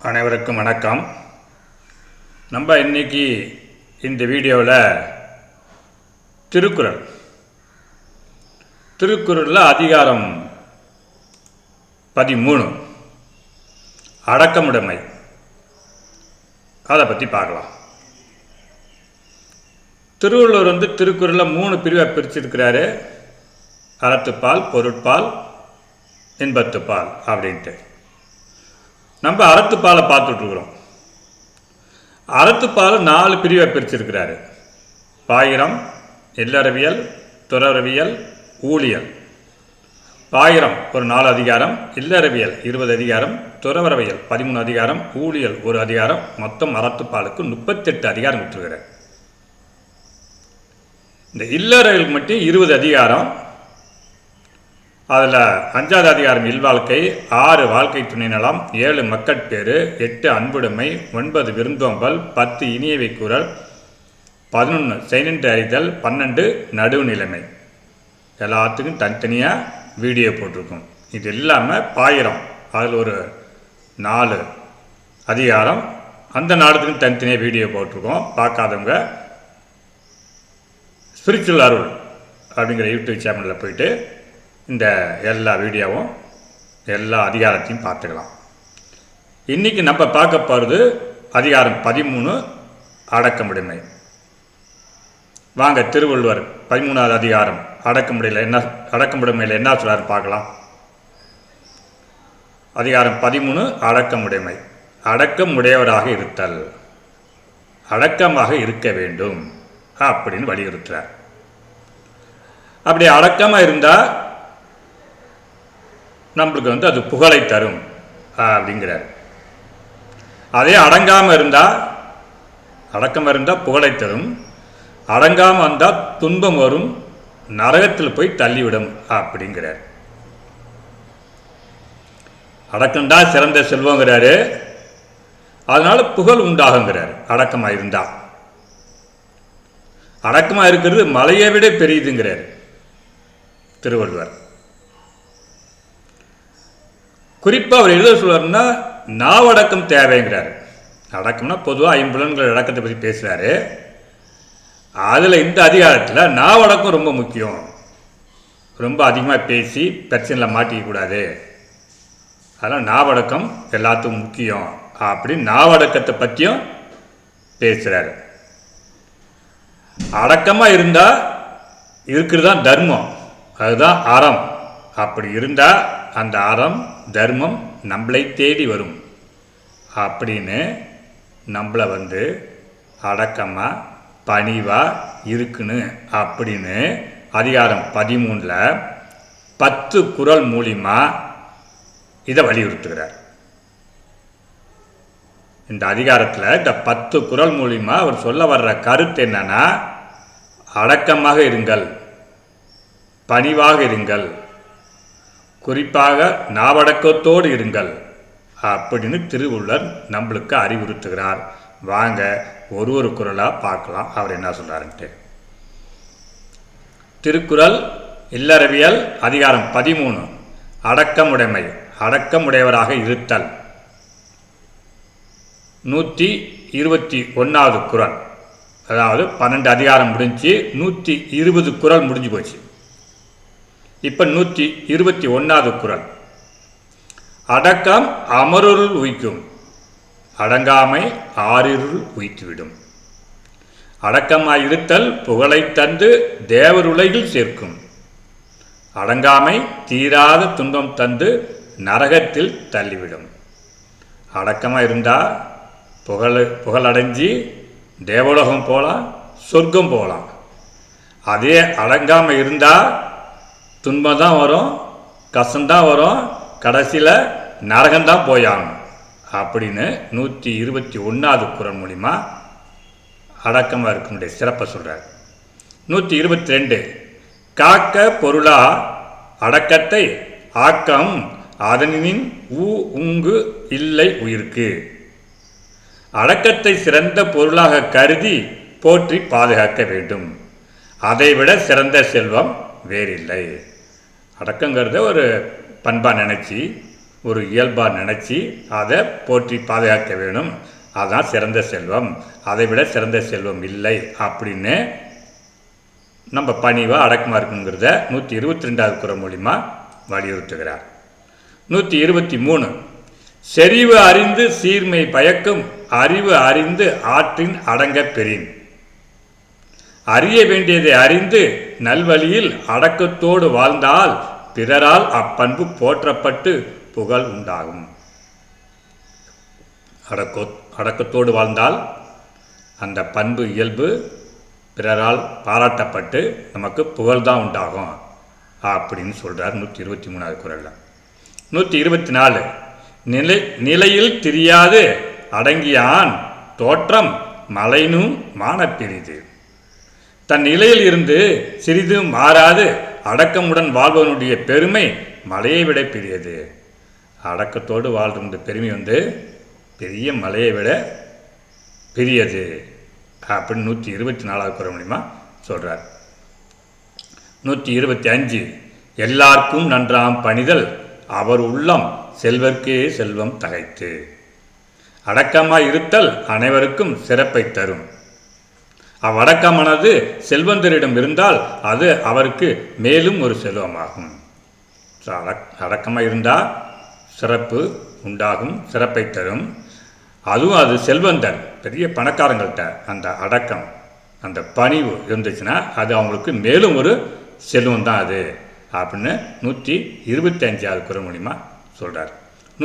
அனைவருக்கும் வணக்கம். நம்ம இன்னைக்கு இந்த வீடியோவில் திருக்குறளில் அதிகாரம் 13 அடக்கமுடைமை, அதை பற்றி பார்க்கலாம். திருவள்ளுவர் திருக்குறளில் 3 பிரிவை பிரிச்சிருக்கிறாரு. அறத்துப்பால், பொருட்பால், இன்பத்துப்பால் அப்படின்ட்டு. நம்ம அறத்துப்பாலை பார்த்துட்ருக்குறோம். அறத்துப்பால் 4 பிரிவை பிரிச்சிருக்கிறாரு. பாயிரம், இல்லறவியல், துறவரவியல், ஊழியல். பாயிரம் ஒரு 4 அதிகாரம், இல்லறவியல் 20 அதிகாரம், துறவரவியல் 13 அதிகாரம், ஊழியல் 1 அதிகாரம். மொத்தம் அறத்துப்பாலுக்கு 38 அதிகாரம் விட்டுருக்கிறார். இந்த இல்லறவியலுக்கு மட்டும் 20 அதிகாரம். அதில் 5வது அதிகாரம் இல்வாழ்க்கை, 6 வாழ்க்கை துணை நலம், 7 மக்கட்பேறு, 8 அன்புடைமை, 9 விருந்தோம்பல், 10 இனியவை கூறல், 11 செய்நின்று அறிதல், 12 நடுவுநிலைமை. எல்லாத்துக்கும் தனித்தனியாக வீடியோ போட்டிருக்கோம். இது இல்லாமல் பாயிரம், அதில் ஒரு 4 அதிகாரம், அந்த 4த்துக்கும் தனித்தனியாக வீடியோ போட்டிருக்கோம். பார்க்காதவங்க ஸ்பிரிச்சுவல் அருள் அப்படிங்கிற யூடியூப் சேனலில் போயிட்டு இந்த எல்லா வீடியோவும் எல்லா அதிகாரத்தையும் பார்த்துக்கலாம். இன்றைக்கி நம்ம பார்க்க போகிறது அதிகாரம் 13 அடக்கமுடைமை. வாங்க திருவள்ளுவர் 13வது அதிகாரம் அடக்கமுடைமையில் என்ன சொல்கிறார் பார்க்கலாம். அதிகாரம் 13 அடக்கமுடைமை. அடக்கமுடையவராக இருத்தல், அடக்கமாக இருக்க வேண்டும் அப்படின்னு வலியுறுத்துறார். அப்படி அடக்கமாக இருந்தால் நம்மளுக்கு அது புகழை தரும் அப்படிங்கிறார். அதே அடங்காமல் இருந்தால், அடக்கமாக இருந்தால் புகழை தரும், அடங்காமல் வந்தால் துன்பம் வரும், நரகத்தில் போய் தள்ளிவிடும் அப்படிங்கிறார். அடக்கம்தான் சிறந்த செல்வங்கிறாரு. அதனால புகழ் உண்டாகுங்கிறார். அடக்கமாக இருந்தால், அடக்கமாக இருக்கிறது மலையை விட பெரியதுங்கிறார் திருவள்ளுவர். குறிப்பாக அவர் எழுத சொல்வார்னா நாவடக்கம் தேவைங்கிறார். அடக்கம்னா பொதுவாக 5 புலன்கள் அடக்கத்தை பற்றி பேசுகிறாரு. அதில் இந்த அதிகாரத்தில் நாவடக்கம் ரொம்ப முக்கியம். ரொம்ப அதிகமாக பேசி பிரச்சனையில் மாட்டிக்கக்கூடாது. அதனால் நாவடக்கம் எல்லாத்துக்கும் முக்கியம் அப்படின்னு நாவடக்கத்தை பற்றியும் பேசுகிறாரு. அடக்கமாக இருந்தால் இருக்கிறது தான் தர்மம், அதுதான் அறம். அப்படி இருந்தால் அந்த அறம் தர்மம் நம்மளை தேடி வரும் அப்படின்னு நம்மளை அடக்கமாக பணிவாக இருக்குன்னு அப்படின்னு அதிகாரம் 13 10 குறள் மூலிமா இதை வலியுறுத்துகிறார். இந்த அதிகாரத்தில் இந்த 10 குறள் மூலிமா அவர் சொல்ல வர்ற கருத்து என்னன்னா, அடக்கமாக இருங்கள், பணிவாக இருங்கள், குறிப்பாக நாவடக்கத்தோடு இருங்கள் அப்படின்னு திருவள்ளுவர் நம்மளுக்கு அறிவுறுத்துகிறார். வாங்க ஒரு குறளாக பார்க்கலாம் அவர் என்ன சொல்கிறாருன்ட்டு. திருக்குறள் இல்லறவியல் அதிகாரம் 13 அடக்கமுடைமை, அடக்கமுடையவராக இருத்தல். 121வது குறள். அதாவது 12 அதிகாரம் முடிஞ்சு 120 குறள் முடிஞ்சு போச்சு. இப்போ 121வது குறள். அடக்கம் அமருள் உய்க்கும், அடங்காமை ஆறிருள் உய்த்துவிடும். அடக்கமாய் இருத்தல் புகழை தந்து தேவருலகில் சேர்க்கும், அடங்காமை தீராத துன்பம் தந்து நரகத்தில் தள்ளிவிடும். அடக்கமாக இருந்தால் புகழடைஞ்சி தேவலோகம் போகலாம், சொர்க்கம் போகலாம். அதே அடங்காமல் இருந்தால் துன்பம் தான் வரும், கஷ்டம்தான் வரும், கடைசியில் நரகம்தான் போயாகணும் அப்படின்னு 121வது குறள் மூலிமா அடக்கமாக இருக்கனுடைய சிறப்பை சொல்கிறார். 122 காக்க பொருளா அடக்கத்தை ஆக்கம் அதனின் உங்கு இல்லை உயிர்க்கு. அடக்கத்தை சிறந்த பொருளாக கருதி போற்றி பாதுகாக்க வேண்டும். அதைவிட சிறந்த செல்வம் வேறில்லை. அடக்கங்கிறத ஒரு பண்பாக நினச்சி ஒரு இயல்பாக நினச்சி அதை போற்றி பாதுகாக்க வேணும். அதுதான் சிறந்த செல்வம், அதை விட சிறந்த செல்வம் இல்லை அப்படின்னு நம்ம பணிவாக அடக்கமாக இருக்குங்கிறத 122வது குறள் மூலிமா வலியுறுத்துகிறார். 123 செறிவு அறிந்து சீர்மை பயக்கும் அறிவு அறிந்து ஆற்றின் அடங்க பெறின். அறிய வேண்டியதை அறிந்து நல்வழியில் அடக்கத்தோடு வாழ்ந்தால் பிறரால் அப்பண்பு போற்றப்பட்டு புகழ் உண்டாகும். அடக்கத்தோடு வாழ்ந்தால் அந்த பண்பு இயல்பு பிறரால் பாராட்டப்பட்டு நமக்கு புகழ்தான் உண்டாகும் அப்படின்னு சொல்கிறார் 123வது குறளில். 124 நிலையில் தெரியாது அடங்கியான் தோற்றம் மலைனும் மானப்பிரிது. தன் நிலையில் இருந்து சிறிதும் மாறாது அடக்கமுடன் வாழ்வனுடைய பெருமை மலையை விட பெரியது. அடக்கத்தோடு வாழ்கின்ற பெருமை பெரிய மலையை விட பெரியது அப்படின்னு 124வது குறள் மூலிமா சொல்கிறார். 125 எல்லாருக்கும் நன்றாம் பணிதல் அவர் உள்ளம் செல்வர்க்கே செல்வம் தகைத்து. அடக்கமாய் இருத்தல் அனைவருக்கும் சிறப்பை தரும். அவ்வடக்கமானது செல்வந்தரிடம் இருந்தால் அது அவருக்கு மேலும் ஒரு செல்வமாகும். அடக்கமாக இருந்தால் சிறப்பு உண்டாகும், சிறப்பை தரும். அதுவும் அது செல்வந்தர் பெரிய பணக்காரங்கள்கிட்ட அந்த அடக்கம் அந்த பணிவு இருந்துச்சுன்னா அது அவங்களுக்கு மேலும் ஒரு செல்வம் தான் அது அப்படின்னு 125வது குறள் மூலிமா சொல்கிறார்.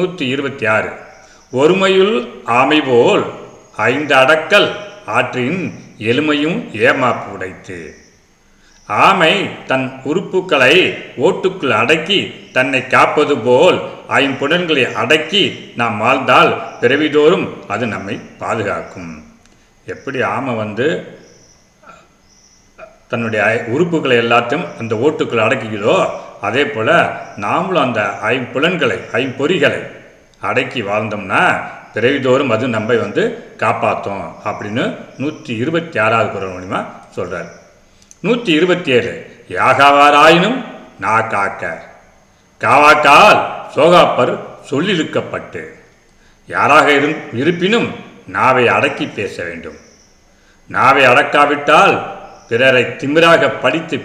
126 ஒருமையுள் ஆமை போல் 5 அடக்கல் ஆற்றின் எளிமையும் ஏமாப்பு உடைத்து. ஆமை தன் உறுப்புகளை ஓட்டுக்குள் அடக்கி தன்னை காப்பது போல் 5 புலன்களை அடக்கி நாம் வாழ்ந்தால் பிறவிதோறும் அது நம்மை பாதுகாக்கும். எப்படி ஆமை தன்னுடைய உறுப்புகளை எல்லாத்தையும் அந்த ஓட்டுக்குள் அடக்கிக்கிறதோ அதே போல் நாமளும் அந்த 5 புலன்களை 5 பொறிகளை அடக்கி வாழ்ந்தோம்னா பிறவிதோறும் அது நம்மை காப்பாற்றும் அப்படின்னு 126வது குறள் மூலிமா சொல்கிறார். 127 யாகாவாராயினும் நா காக்க காவாக்கால் சோகாப்பர் சொல்லிழுக்கப்பட்டு. யாராக இருப்பினும் நாவை அடக்கி பேச வேண்டும். நாவை அடக்காவிட்டால் பிறரை திமிராக படித்து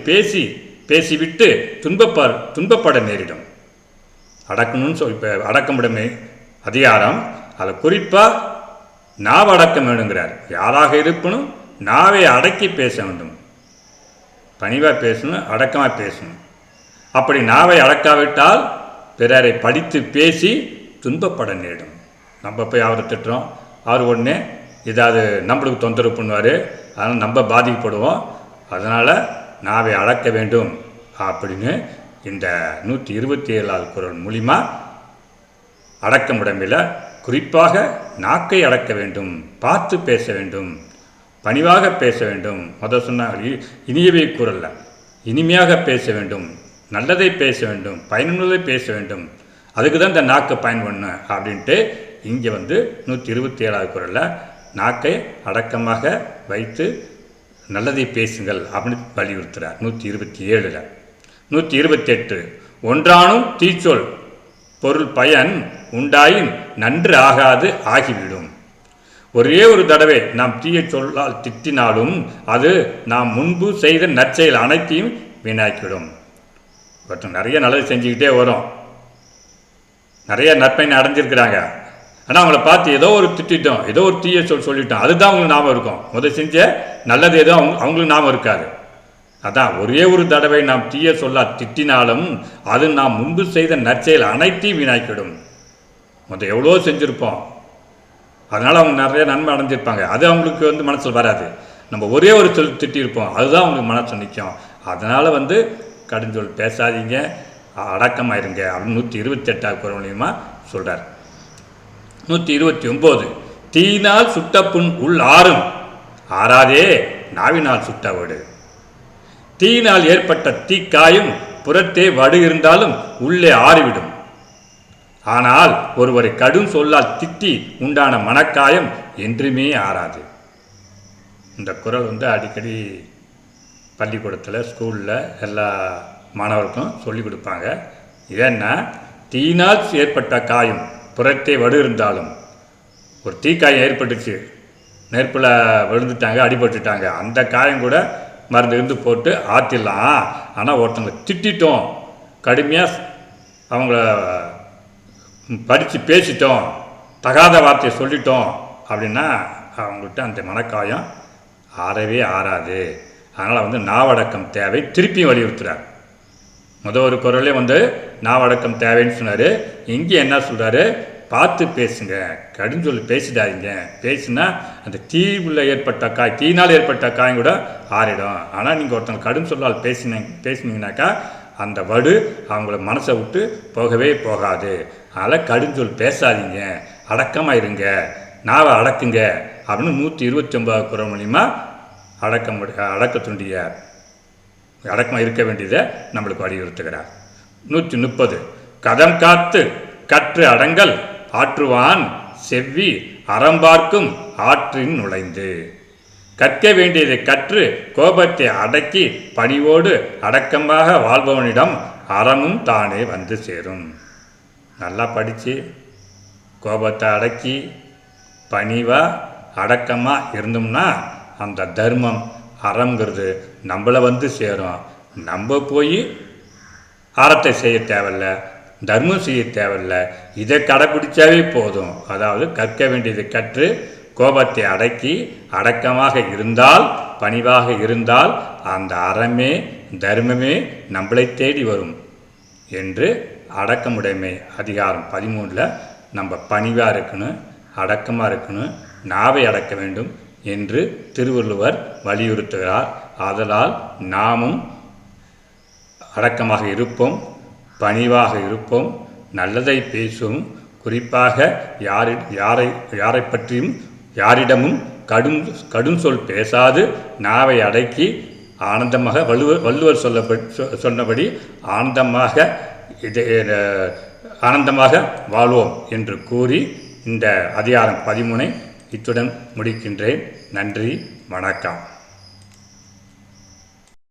பேசிவிட்டு துன்பப்பட நேரிடும். அடக்கணும்னு இப்போ அடக்கமுடைமை அதிகாரம் அதில் குறிப்பாக நாவை அடக்கம் வேணுங்கிறார். யாராக இருப்பினும் நாவை அடக்கி பேச வேண்டும். பணிவாக பேசணும், அடக்கமாக பேசணும். அப்படி நாவை அடக்காவிட்டால் பிறரை படித்து பேசி துன்பப்பட நேரிடும். நம்ம போய் அவரை திட்டுறோம், அவர் உடனே ஏதாவது நம்மளுக்கு தொந்தரவு பண்ணுவார், அதனால் நம்ம பாதிக்கப்படுவோம். அதனால் நாவை அடக்க வேண்டும் அப்படின்னு இந்த 127வது குறள் மூலிமா அடக்கமுடைமையில் குறிப்பாக நாக்கை அடக்க வேண்டும், பார்த்து பேச வேண்டும், பணிவாக பேச வேண்டும். சொன்ன இனியவை குறல்ல இனிமையாக பேச வேண்டும், நல்லதை பேச வேண்டும், பயனுள்ளதை பேச வேண்டும். அதுக்கு தான் இந்த நாக்கை பயன் பண்ணணும் அப்படின்ட்டு இங்கே 127வது குறளில் நாக்கை அடக்கமாக வைத்து நல்லதை பேசுங்கள் அப்படின்னு வலியுறுத்துகிறார். 127 128 ஒன்றானும் தீச்சொல் பொருள் பயன் உண்டாயின் நன்று ஆகாது ஆகிவிடும். ஒரே ஒரு தடவை நாம் தீய சொல்லால் திட்டினாலும் அது நாம் முன்பு செய்த நற்செயல் அனைத்தையும் வீணாக்கிவிடும். ஒருத்தர் நிறைய நல்லது செஞ்சுக்கிட்டே வரும், நிறைய நற்பயனை அடைஞ்சிருக்கிறாங்க. ஆனால் அவங்கள பார்த்து ஏதோ ஒரு திட்டோம், ஏதோ ஒரு தீய சொல்லிட்டோம், அதுதான் அவங்களுக்கு ஞாபகம் இருக்கும். முதல் செஞ்ச நல்லது ஏதோ அவங்களுக்கு ஞாபகம் இருக்காது. அதான் ஒரே ஒரு தடவை நாம் தீய சொல்லா திட்டினாலும் அது நாம் முன்பு செய்த நற்செயல் அனைத்தையும் வீணாக்கிவிடும். எவ்வளோ செஞ்சுருப்போம், அதனால் அவங்க நிறைய நன்மை அடைஞ்சிருப்பாங்க, அது அவங்களுக்கு மனசில் வராது. நம்ம ஒரே ஒரு சொல் திட்டியிருப்போம், அதுதான் அவங்களுக்கு மனசில் நிற்கும். அதனால் கடுஞ்சொல் பேசாதீங்க, அடக்கமாயிருங்க அப்படின்னு 128வது குறள் மூலியமா சொல்கிறார். 129 தீயினால் சுட்ட புண் உள் ஆறும் ஆறாதே நாவினால் சுட்ட வடு. தீயினால் ஏற்பட்ட தீக்காயும் புறத்தே வடு இருந்தாலும் உள்ளே ஆறிவிடும். ஆனால் ஒருவரை கடும் சொல்லால் திட்டி உண்டான மனக்காயம் என்றுமே ஆறாது. இந்த குறள் அடிக்கடி பள்ளிக்கூடத்தில் ஸ்கூலில் எல்லா மாணவருக்கும் சொல்லி கொடுப்பாங்க. ஏன்னா தீயினால் ஏற்பட்ட காயம், புறத்தே வடு இருந்தாலும், ஒரு தீக்காயம் ஏற்பட்டுச்சு, நெருப்பில் விழுந்துட்டாங்க, அடிபட்டுட்டாங்க, அந்த காயம் கூட மருந்து இருந்து போட்டு ஆற்றிடலாம். ஆனால் ஒருத்தவங்களை திட்டோம், கடுமையாக அவங்கள படித்து பேசிட்டோம், தகாத வார்த்தையை சொல்லிட்டோம் அப்படின்னா அவங்கள்ட்ட அந்த மனக்காயம் ஆறவே ஆறாது. அதனால் நாவடக்கம் தேவை. திருப்பியும் வலியுறுத்துகிறார். ஒரு குரலே நாவடக்கம் தேவைன்னு சொன்னார். இங்கே என்ன சொல்கிறாரு? பார்த்து பேசுங்க, கடுஞ்சொல் பேசிடாதீங்க. பேசுனா அந்த தீவில் ஏற்பட்ட தீயினால் ஏற்பட்ட காயம் கூட ஆறிடும். ஆனால் நீங்கள் ஒருத்தவங்க கடும் சொல்லால் பேசினீங்கனாக்கா அந்த வடு அவங்கள மனசை விட்டு போகவே போகாது. அதனால் கடுஞ்சொல் பேசாதீங்க, அடக்கமாக இருங்க, நாவை அடக்குங்க அப்படின்னு 129 குறள் மூலிமா அடக்கத்துடைய அடக்கமாக இருக்க வேண்டியதை நம்மளுக்கு வலியுறுத்துகிறார். 130 கதம் காத்து கற்று அடங்கல் ஆற்றுவான் செவ்வி அறம்பார்க்கும் ஆற்றின் நுழைந்து. கற்க வேண்டியதை கற்று கோபத்தை அடக்கி பணிவோடு அடக்கமாக வாழ்பவனிடம் அறமும் தானே வந்து சேரும். நல்லா படித்து கோபத்தை அடக்கி பணிவாக அடக்கமாக இருந்தோம்னா அந்த தர்மம் அறங்கிறது நம்மளை வந்து சேரும். நம்ம போய் அறத்தை செய்ய தேவையில்லை, தர்மம் செய்ய தேவையில்லை, இதை கடைப்பிடிச்சாவே போதும். அதாவது கற்க வேண்டியதை கற்று கோபத்தை அடக்கி அடக்கமாக இருந்தால், பணிவாக இருந்தால் அந்த அறமே தர்மமே நம்மளை தேடி வரும் என்று அடக்கமுடைமை அதிகாரம் 13 நம்ம பணிவாக இருக்கணும், அடக்கமாக இருக்கணும், நாவை அடக்க வேண்டும் என்று திருவள்ளுவர் வலியுறுத்துகிறார். ஆதலால் நாமும் அடக்கமாக இருப்போம், பணிவாக இருப்போம், நல்லதை பேசும். குறிப்பாக யாரை பற்றியும் யாரிடமும் கடும் சொல் பேசாது நாவை அடக்கி ஆனந்தமாக வள்ளுவர் சொன்னபடி ஆனந்தமாக வாழ்வோம் என்று கூறி இந்த அதிகாரம் 13 இத்துடன் முடிக்கின்றேன். நன்றி, வணக்கம்.